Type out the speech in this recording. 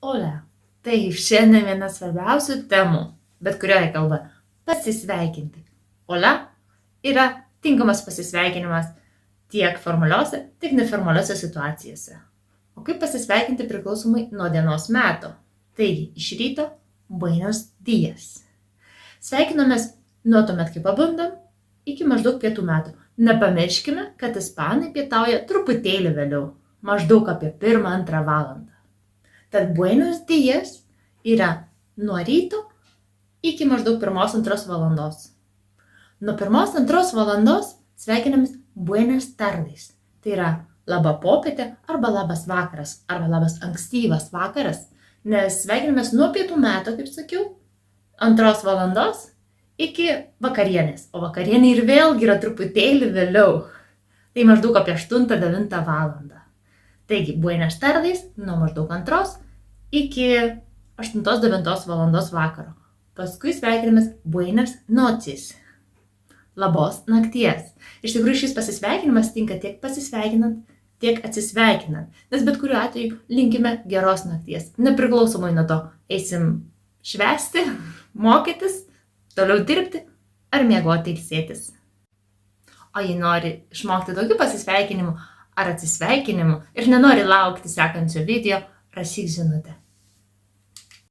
Olia. Tai šiandien viena svarbiausių temų, bet kurioje kalba - pasisveikinti. Olia yra tinkamas pasisveikinimas tiek formaliuose, tiek neformaliuose situacijose. O kaip pasisveikinti priklausomai nuo dienos meto. Taigi, iš ryto buenos dias. Sveikinomės nuo tuomet, kai pabundam, iki maždaug pietų metų. Nepamirškime, kad ispanai pietauja truputėlį vėliau, maždaug apie 1-2 valandą. Tad buenos dias yra nuo ryto iki maždaug 1-2 valandos. Nuo 1-2 valandos sveikinamės buenas tardes. Tai yra laba popietė arba labas vakaras arba labas ankstyvas vakaras, nes sveikinamės nuo pietų meto, kaip sakiau, 2 valandos iki vakarienės. O vakarienė ir vėlgi yra truputėlį vėliau. Tai maždaug apie 8-9 valandą. Taigi, buenas tardes nuo maždaug 2 iki 8-9 valandos vakaro. Paskui sveikinamės buenas noches. Labos nakties. Iš tikrųjų, šis pasisveikinimas tinka tiek pasisveikinant, tiek atsisveikinant. Nes bet kuriuo atveju linkime geros nakties. Nepriklausomai nuo to, eisim švęsti, mokytis, toliau dirbti ar miegoti ilsėtis. O jei nori išmokti daugiau pasisveikinimų ar atsisveikinimų ir nenori laukti sekančio video, rašyk žinutę.